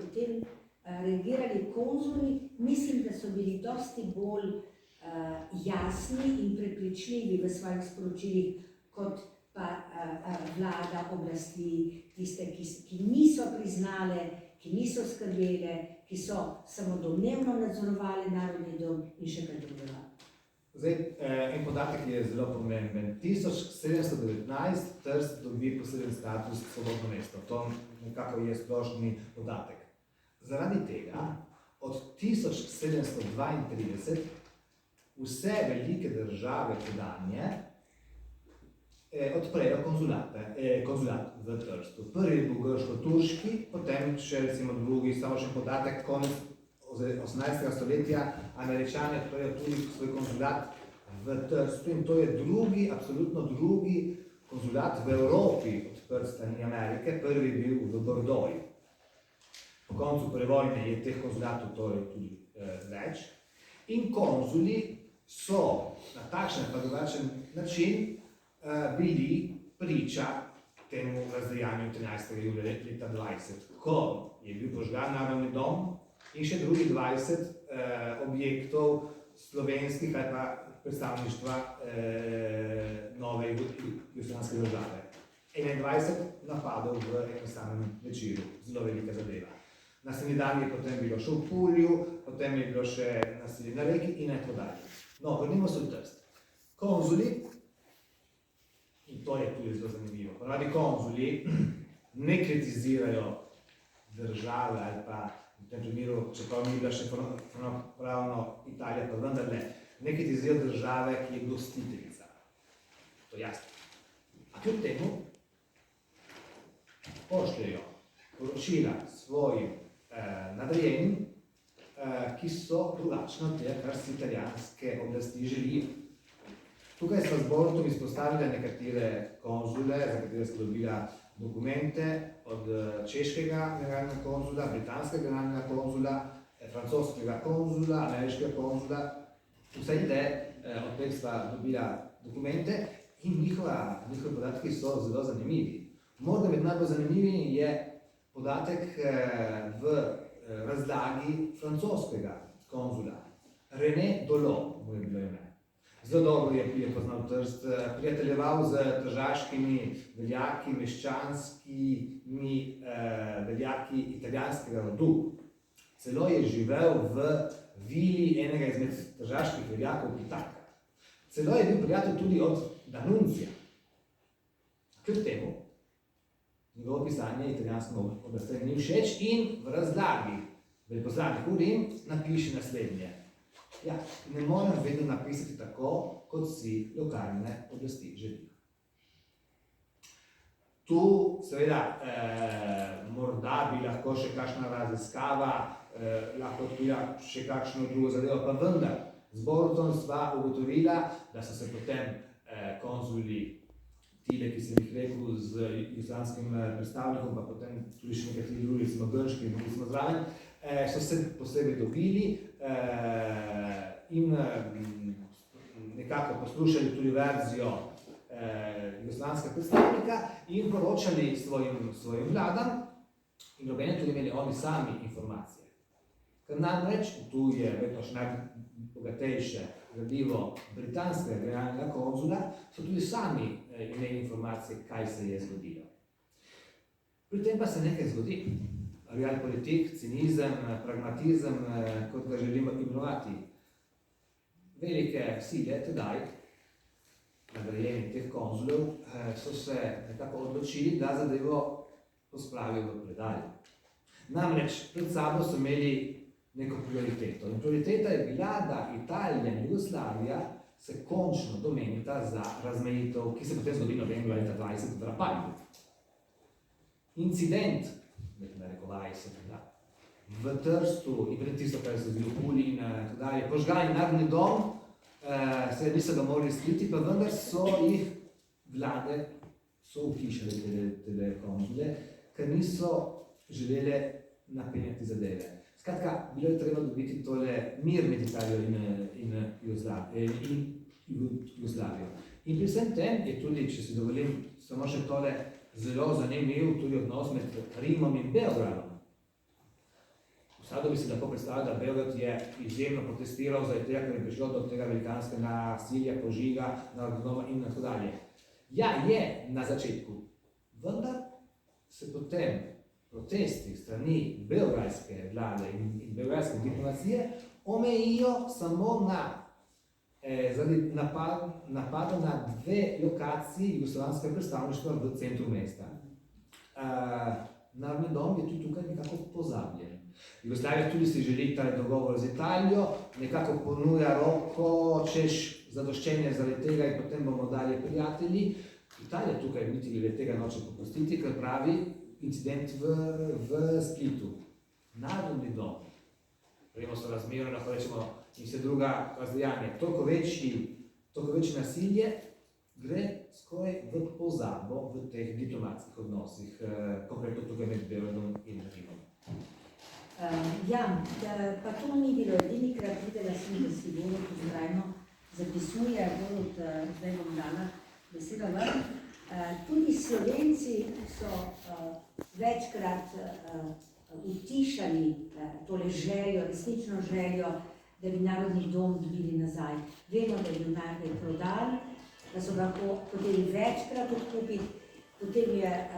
potem reagirali konzuli, mislim, da so bili dosti bolj jasni in prepričljivi v svojih sporočilih, kot pa vlada, oblasti, tiste, ki niso priznale, ki niso skrbele, ki so samodomnevno nadzorovali Narodni dom in še kaj drugega. Zdaj, en podatek je zelo pomemben. 1719 Trst dobi poseben status svobodno mesto. To nekako je splošni podatek. Zaradi tega od 1732 vse velike države tedanje odprejo konzulat v Trstu. Prvi je bil grško-turški, potem še recimo drugi, samo še podatek, konec 18. stoletja Američani odprejo tudi svoj konzulat v Trstu in to je drugi, absolutno drugi konzulat v Evropi odprt strani Amerike, prvi je bil v Bordeauxu. Po koncu prve vojne je teh konzulatov torej tudi več in konzuli so na takšen pa drugačen način bili priča temu razdejanju 13. julija leta 20, ko je bil požgan Narodni dom in še drugih 20 objektov slovenskih ali pa predstavništva nove jugoslovanske države. 21 napadov v enem samem večeru, zelo velika zadeva. Naslednji dan je potem bilo še v Pulju, potem je bilo še nasilje na Reki in tako dalje. No, pojdimo se v Trst. Konzuli, in to je tudi zelo zanimivo, ponavadi konzuli ne kritizirajo države ali pa v tem primeru, čeprav ni bila še pravno Italija, pa vendarle, ne kritizirajo države, ki je gostiteljica. To je jasno. A kljub temu pošljejo poročila svojim nadrejenim, ki so drugačne od tega, kar si italijanske oblasti želijo. Tukaj smo z Borutom izpostavili nekatere konzule, za katere so dobila dokumente od češkega generalnega konzula, britanskega generalnega konzula, francoskega konzula, ameriškega konzula. Vse te od teh sta dobila dokumente in njihovi podatki so zelo zanimivi. Morda med najbolj zanimivimi je podatek v razlagi francoskega konzula. René Dolon, mu je bilo ime. Zelo dobro je poznal Trst, prijateljeval z tržaškimi veljaki, meščanskimi veljaki italijanskega rodu. Celo je živel v vili enega izmed tržaških veljakov Pitaka. Celo je bil prijatelj tudi od Danuncija. Kljub temu, njegovo pisanje italijanskim oblastem ni všeč in v razlagi veleposlanik v Rim napiše naslednje. Ja, ne morem vedno napisati tako, kot si lokalne oblasti želijo. Tu seveda morda bi lahko še kakšna raziskava, lahko odkrila še kakšno drugo zadevo, pa vendar z Borutom sva ugotovila, da so se potem konzuli tile, ki sem jih rekel, z jugoslovanskim predstavnikom, pa potem tudi še nekateri drugi, smo grški in drugi smo zraven, so se posebej dobili in nekako poslušali tudi verzijo jugoslovanskega predstavnika in poročali svojim vladam in nobene tudi imeli oni sami informacije. Ker namreč, tu je vedno še najbogatejše gradivo britanskega generalnega konzula, so tudi sami imeli informacije, kaj se je zgodilo. Pri tem pa se nekaj zgodi. Realpolitik, cinizem, pragmatizem, kot ga želimo imenovati. Velike sile tedaj, nadrejeni teh konzulov, so se nekako odločili, da zadevo pospravijo v predalje. Namreč pred sabo so imeli neko prioriteto. In prioriteta je bila, da Italija in Jugoslavija se končno domenita za razmejitev, ki se potem zgodi novembra leta 20 v Rapalju. Incident, v Trstu in pred tisto, kar se zdi v Puli in tako dalje, požgani Narodni dom, se niso ga morali skriti, pa vendar so jih vlade utišali te konzule, ker niso želele napenjati zadeve. Skratka, bilo je treba dobiti tole mir med Italijo in Jugoslavijo. In pri vsem tem je tudi, če si dovolim, samo še tole zelo zanimiv tudi odnos med Rimom in Beogradom. Vsakdo bi si lahko predstavljal, da Beograd je izjemno protestiral zaradi tega, ker je prišlo do tega velikanskega nasilja, požiga, narodnega doma in tako dalje. Ja, je na začetku, vendar se potem protesti strani beograjske vlade in beograjske diplomacije omejijo samo na zaradi napada na dve lokaciji jugoslovanskega predstavništva v centru mesta. Narodni dom je tudi tukaj nekako pozabljen. Jugoslavija tudi si želi ta dogovor z Italijo, nekako ponuja roko, češ zadoščenje zaradi tega in potem bomo dalje prijatelji. Italija tukaj niti glede tega noče popustiti, ker pravi incident v Splitu. Narodni dom, prejmo so razmerno, lahko rečemo, in vse druga razdejanja. Toliko večje nasilje gre skoraj v pozabo v teh diplomatskih odnosih, konkretno tukaj med Beogradom in Rimom. Ja, pa to ni bilo edinikrat, videla sem, da si Borut vztrajno zapisuje, Borut, zdaj bom dala besedo ven. Tudi Slovenci so večkrat utišali tole željo, resnično željo, da bi Narodni dom dobili nazaj. Vemo, da je bil najprej prodan, da so ga hoteli večkrat odkupiti, potem je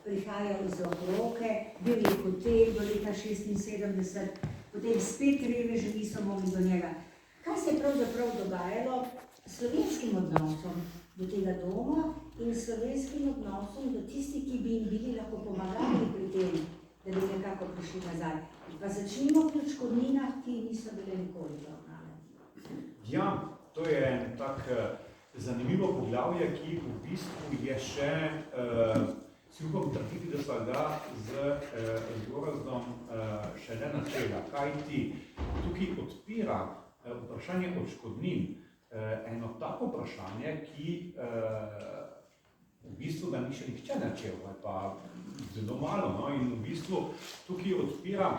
prihajal iz roke, bil je hotel do leta 1976, potem spet reveži niso mogli do njega. Kaj se je pravzaprav dogajalo s slovenskim odnosom do tega doma in slovenskim odnosom do tistih, ki bi jim bili lahko pomagali pri tem, da bi nekako prišli nazaj? Pa začnimo pri odškodninah, ki niso bile nikoli poravnane. Ja, to je en tak zanimivo poglavje, ki v bistvu je še, si upam trditi, da sva ga z Gorazdom šele načela. Kaj ti tukaj odpira vprašanje odškodnin, eno tako vprašanje, ki v bistvu ga ni še nihče načel, ali pa zelo malo, no? In v bistvu tukaj odpira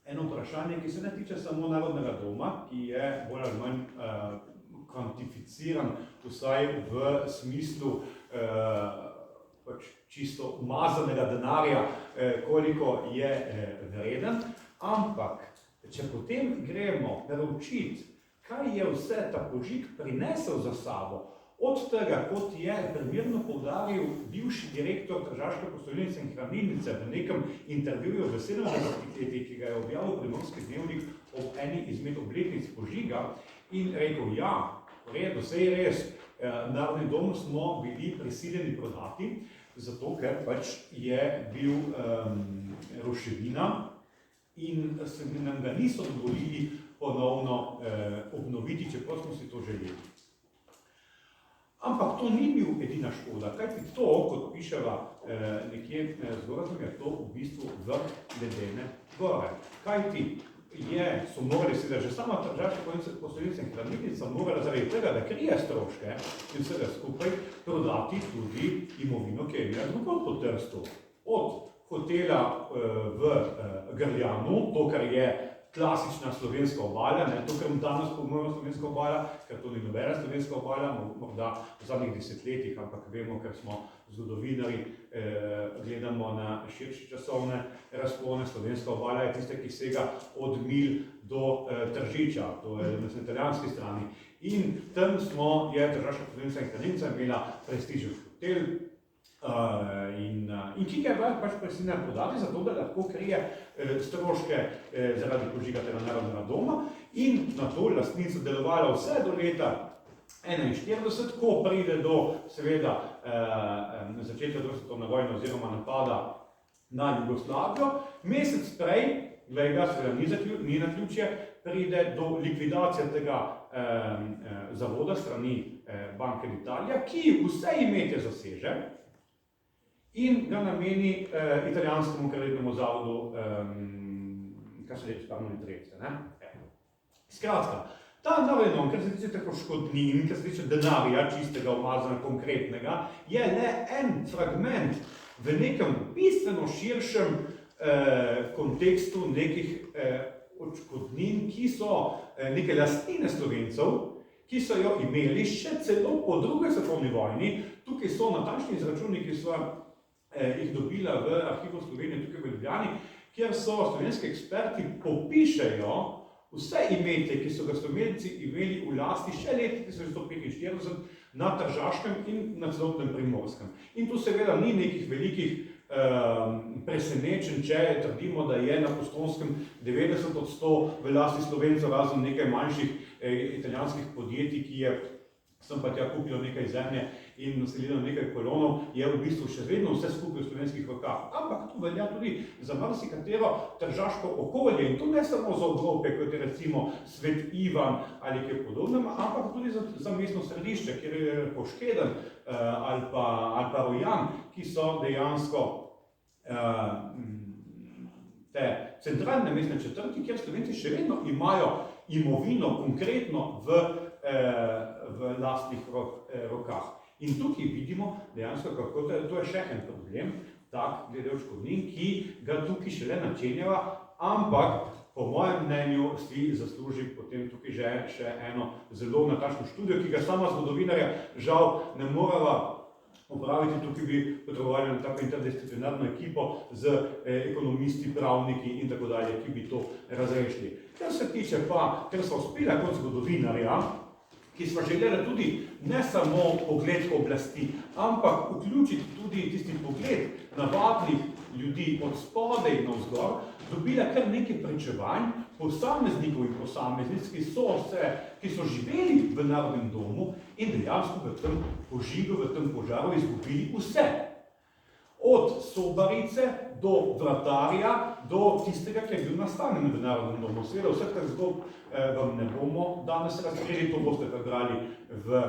eno vprašanje, ki se ne tiče samo Narodnega doma, ki je bolj ali manj kvantificiran, vsaj v smislu čisto umazanega denarja, koliko je vreden, ampak če potem gremo preučiti, kaj je vse ta požig prinesel za sabo, od tega, kot je primerno poudaril bivši direktor Tržaške posojilnice in hranilnice v nekem intervjuju v 70. letih, ki ga je objavil Primorski dnevnik ob eni izmed obletnic požiga in rekel, ja, v redu, saj je res, Narodni dom smo bili prisiljeni prodati, zato ker pač je bil ruševina in se nam ga niso dovolili ponovno obnoviti, čeprav smo si to želeli. Ampak to ni bil edina škoda, kajti to, kot piševa nekje z Gorazdom, je to v bistvu vrh ledene gore. Kajti so morali seveda že sama Tržaška posojilnica in hranilnica morala zaradi tega, da krije stroške in vsega skupaj prodati tudi imovino, ki je imela drugod po Trstu. Od hotela v Grljanu, to, kar je klasična slovenska obala, ne to, kar danes pojmujemo slovenska obala, ker to ni nobena slovenska obala, morda v zadnjih desetletjih, ampak vemo, ker smo zgodovinari, gledamo na širše časovne razpone. Slovenska obala je tista, ki sega od Milj do Tržiča, to je na italijanski strani. In tam je Tržaška posojilnica in hranilnica imela prestižen hotel, in ki ga je pač prisiljena prodati, zato da lahko krije stroške zaradi požiga tega Narodnega doma in na to lastnica delovala vse do leta 1941, ko pride do seveda začetka druge svetovne vojne oziroma napada na Jugoslavijo. Mesec prej, glede ga seveda ni naključje, pride do likvidacije tega zavoda strani Banke d'Italia, ki vse imetje zaseže in ga nameni italijanskemu kreditnemu zavodu, kaj se reče, Spavno Interesse. Skratka, ta Narodni dom, kar se tiče tako škodnin, kar se tiče denarja, čistega, umazanega, konkretnega, je le en fragment v nekem bistveno širšem kontekstu nekih odškodnin, ki so neke lastnine Slovencev, ki so jo imeli še celo po drugi svetovni vojni. Tukaj so natančni izračuni, ki so jih dobila v arhivu Slovenije tukaj v Ljubljani, kjer so slovenski eksperti popišejo vse imetje, ki so ga Slovenci imeli v lasti še leta 1945 na Tržaškem in na celotnem Primorskem. In tu seveda ni nekih velikih presenečen, če trdimo, da je na Postojnskem 90% v lasti Slovencev, razen nekaj manjših italijanskih podjetij, ki je sem pa tja kupilo nekaj zemlje in naselilo nekaj kolonov, je v bistvu še vedno vse skupaj v slovenskih rokah. Ampak to velja tudi za marsikatero tržaško okolje in to ne samo za obroke, kot je recimo Svet Ivan ali kaj podobnega, ampak tudi za mestno središče, kjer je Poškeden ali pa Rojan, ki so dejansko te centralne mestne četrti, kjer Slovenci še vedno imajo imovino konkretno v lastnih rokah. In tukaj vidimo dejansko, kako to je še en problem, tak glede odškodnin, ki ga tukaj šele načenjava, ampak po mojem mnenju si zasluži potem tukaj še eno zelo natančno študijo, ki ga sama zgodovinarja žal ne morava opraviti. Tukaj bi potrebovali na tako interdisciplinarno ekipo z ekonomisti, pravniki in tako dalje, ki bi to razrešili. Kar se tiče pa, ker smo uspeli kot zgodovinarja, ki smo želeli tudi ne samo pogled oblasti, ampak vključiti tudi tisti pogled navadnih ljudi od spodaj navzgor, dobila kar nekaj pričevanj posameznikov in posameznic, ki so živeli v Narodnem domu in dejansko v tem požigu, v tem požaru izgubili vse. Od sobarice do vratarja, do tistega, ki je bil nastanjen v Narodnem domu. Seveda vse teh zgodb vam ne bomo danes razkrili, to boste prebrali v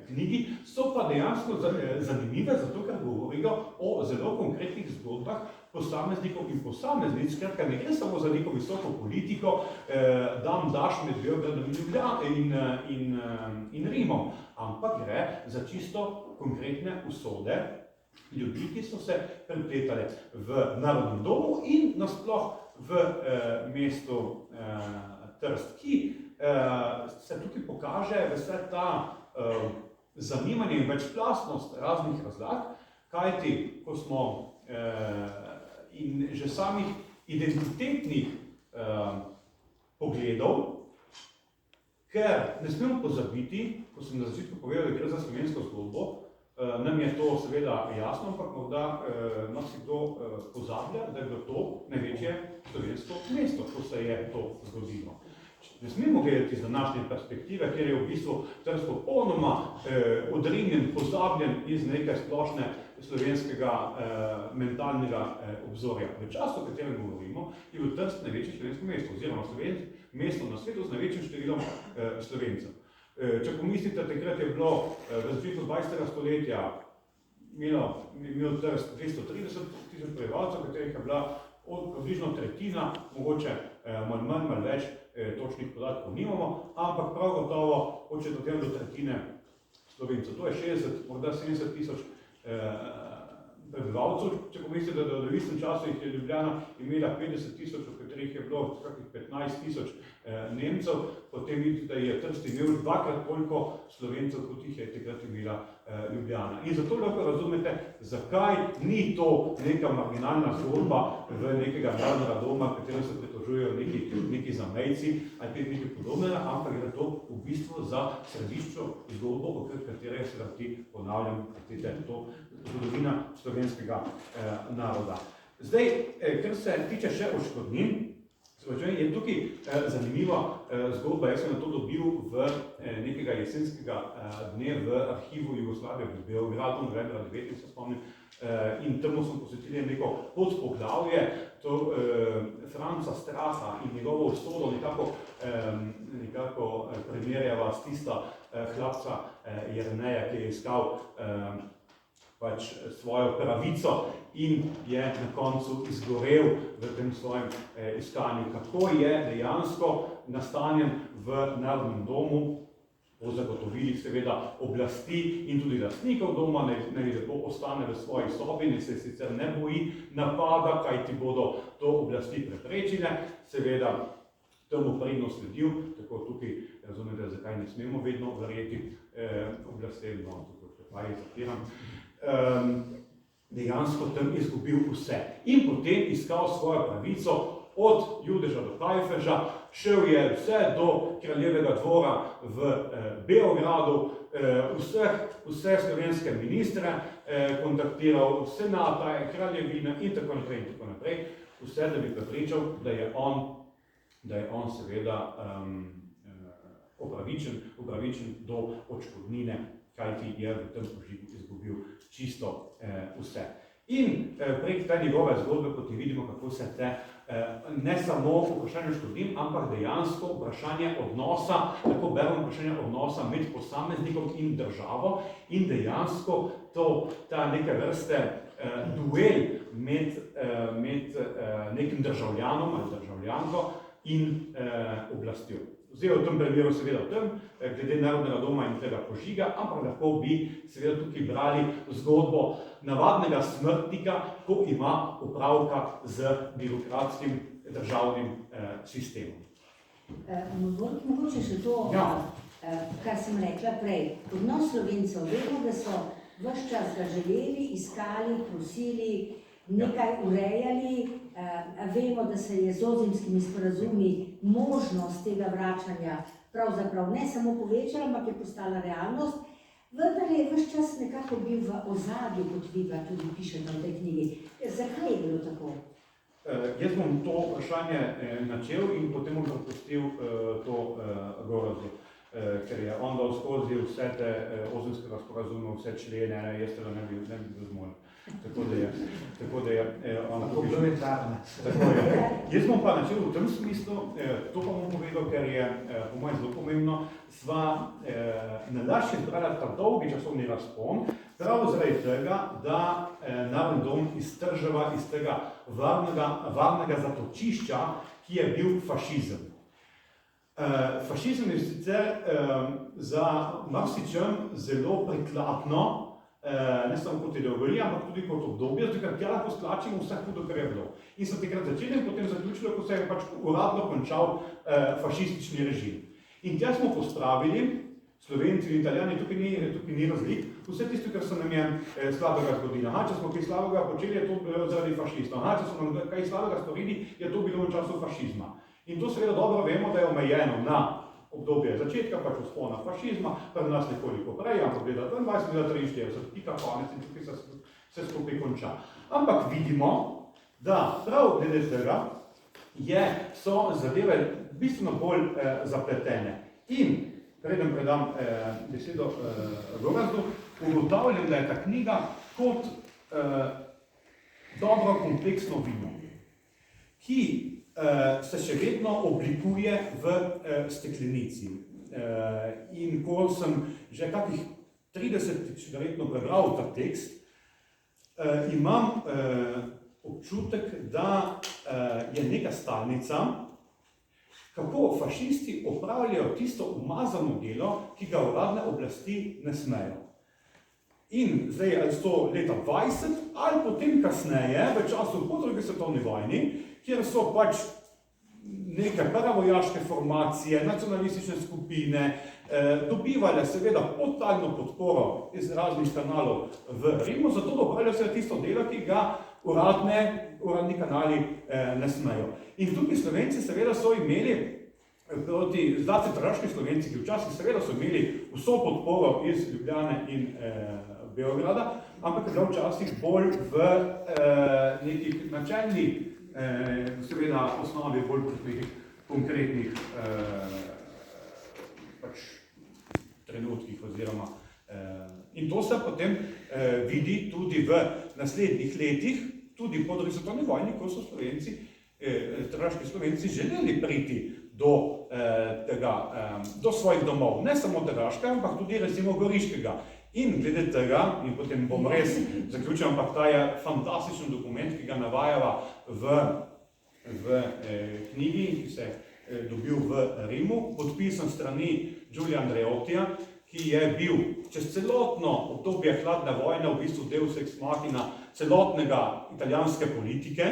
knjigi, so pa dejansko zanimive, zato ker govorijo o zelo konkretnih zgodbah posameznikov in posameznic, skratka ne gre samo za neko visoko politiko, dam daš med Beogradom in Rimom, ampak gre za čisto konkretne usode ljudi, ki so se prepletali v Narodnem domu in nasploh v mestu Trst, ki se tukaj pokaže vse ta zanimanje in večplastnost raznih razlag, kajti ko smo in že samih identitetnih pogledov, ker ne smemo pozabiti, ko sem na začetku povedal, da gre za slovensko zgodbo, nam je to seveda jasno, ampak morda marsikdo pozablja, da je bilo to največje slovensko mesto, ko se je to zgodilo. Ne smemo gledati z današnje perspektive, kjer je v bistvu Trst popolnoma odrinjen, pozabljen iz neke splošne slovenskega mentalnega obzorja. V času, o katerem govorimo, je bil Trst največje slovensko mesto, oziroma mesto na svetu z največjim številom Slovencev. Če pomislite, takrat je bilo v začetku 20. stoletja imel Trst 230.000 prebivalcev, katerih je bila približno tretjina, mogoče malo več, točnih podatkov nimamo, ampak prav gotovo hoče do tretjine Slovencev. To je 60, morda 70.000 prebivalcev. Če pomislite, da v istem času jih je Ljubljana imela 50.000, od katerih je bilo kakih 15.000 Nemcev, potem vidite, da je Trst imel dvakrat toliko Slovencev, kot jih je takrat imela Ljubljana. In zato lahko razumete, zakaj ni to neka marginalna zgodba v nekega narodnega doma, katero se pritožujejo neki zamejci ali nekaj podobnega, ampak gre to v bistvu za središčo zgodbo, okrog katere se vrti, ponavljam, to zgodovina slovenskega naroda. Zdaj, kar se tiče še odškodnin, je tukaj zanimiva zgodba. Jaz sem na to dobil v nekega jesenskega dne v arhivu Jugoslavije v Beogradu, novembra 19, se spomnim, in temu smo posvetili neko podpoglavje, to Franca Straha in njegovo usodo nekako primerjava s tista hlapca Jerneja, ki je iskal pač svojo pravico in je na koncu izgorel v tem svojem iskanju. Kako je dejansko nastanjen v Narodnem domu, po zagotovilih seveda oblasti in tudi lastnikov doma, naj lepo ostane v svoji sobi, ne se sicer ne boji napada, kaj ti bodo to oblasti preprečile, seveda temu predno sledil, tako tukaj razumete, zakaj ne smemo vedno verjeti oblastem, no, tukaj pa je zapiram. dejansko tam izgubil vse. In potem iskal svojo pravico od Judeža do Kajfeža, šel je vse do kraljevega dvora v Beogradu, vse slovenske ministre kontaktiral, senata, kraljevina in tako naprej, vse, da bi prepričal, da je on seveda upravičen do odškodnine, kajti je v tem požigu izgubil čisto vse. In prek te njegove zgodbe potem vidimo, kako se ne samo vprašanje škodnin, ampak dejansko vprašanje odnosa, tako beremo vprašanje odnosa med posameznikom in državo in dejansko ta neke vrste duel med nekim državljanom ali državljanko in oblastjo. Zdaj v tem primeru seveda v tem, glede Narodnega doma in tega požiga, ampak lahko bi seveda tukaj brali zgodbo navadnega smrtnika, ko ima opravka z birokratskim državnim sistemom. Mogoče še to, kar sem rekla prej. Odnos Slovencev, vemo, da so ves čas ga želeli, iskali, prosili, nekaj urejali. Vemo, da se je z ozimskimi sporazumi možnost tega vračanja pravzaprav ne samo povečala, ampak je postala realnost. Vendar je ves čas nekako bil v ozadju, kot vi ga tudi pišete v tej knjigi. Zakaj je bilo tako? Jaz bom to vprašanje načel in potem bom propustil to Gorazdu, ker je on dal skozi vse te ozimskega sporazuma, vse člene, jaz tega ne bi bil zmožen. Tako da je ona komplementarna. Jaz bom pa načel v tem smislu, to pa bom povedal, ker je po mojem zelo pomembno, sva nalašče izbrala ta dolgi časovni razpon, prav zaradi tega, da Narodni dom iztržava iz tega varnega zatočišča, ki je bil fašizem. Fašizem je sicer za marsičem zelo prikladno, ne samo kot ideologija, ampak tudi kot obdobje, zato ker tja lahko stlačimo vse hudo, kar je bilo. In so takrat začeli in potem zaključili, ko se je pač uradno končal fašistični režim. In tja smo pospravili, Slovenci in Italijani, tukaj ni razlik, vse tisto, kar se nam je slabega zgodilo. Če smo kaj slabega počeli, je to bilo zaradi fašistov. Če smo nam kaj slabega storili, je to bilo v času fašizma. In to seveda dobro vemo, da je omejeno na obdobje začetka, pač vzpona fašizma, pa nas nekoliko prej, ampak gleda 22, 43, pika konec in tukaj se skupaj konča. Ampak vidimo, da prav glede tega so zadeve bistveno bolj zapletene. In preden predam besedo Gorazdu, ugotavljam, da je ta knjiga kot dobro kompleksno vino, ki se še vedno oblikuje v steklenici. In ko sem že kakih 30 verjetno prebral ta tekst, imam občutek, da je neka stalnica, kako fašisti opravljajo tisto umazano delo, ki ga uradne oblasti ne smejo. In zdaj ali so leta 20 ali potem kasneje, v času po drugi svetovni vojni, kjer so pač neke paravojaške formacije, nacionalistične skupine, dobivale seveda totalno podporo iz raznih kanalov v Rimu, zato da opravljajo seveda tisto delo, ki ga uradni kanali ne smejo. In tukaj Slovenci seveda so imeli, zlasti tržaški Slovenci, ki včasih seveda so imeli vso podporo iz Ljubljane in Beograda, ampak je bila včasih bolj v nekih načelnih, seveda osnovi bolj pri konkretnih trenutkih oziroma. In to se potem vidi tudi v naslednjih letih, tudi po drugi svetovni vojni, ko so tržaški Slovenci želeli priti do svojih domov, ne samo tržaškega, ampak tudi recimo goriškega. In glede tega, in potem bom res zaključil, ampak ta je fantastičen dokument, ki ga navajava v knjigi, ki se je dobil v Rimu, podpisan strani Giulia Andreottija, ki je bil čez celotno obdobje hladne vojne v bistvu deus ex machina celotnega italijanske politike.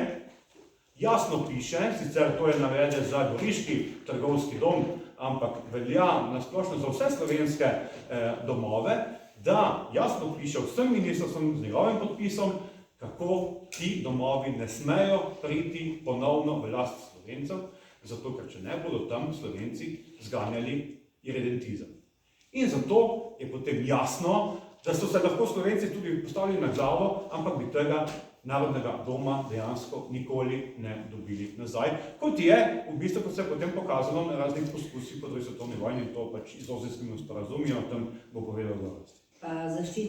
Jasno piše, sicer to je navede za goriški trgovski dom, ampak velja nasplošno za vse slovenske domove, da jasno piše vsem ministrstvom z njegovim podpisom, kako ti domovi ne smejo priti ponovno v last Slovencev, zato ker če ne bodo tam Slovenci zganjali irredentizem. In zato je potem jasno, da so se lahko Slovenci tudi postavili na glavo, ampak bi tega narodnega doma dejansko nikoli ne dobili nazaj. Kot je, v bistvu, kot se je potem pokazalo na raznih poskusih po 2. svetovni vojni, to pač z Ozenskimi sporazumi, o tem bo povedal Gorazd. Zaščita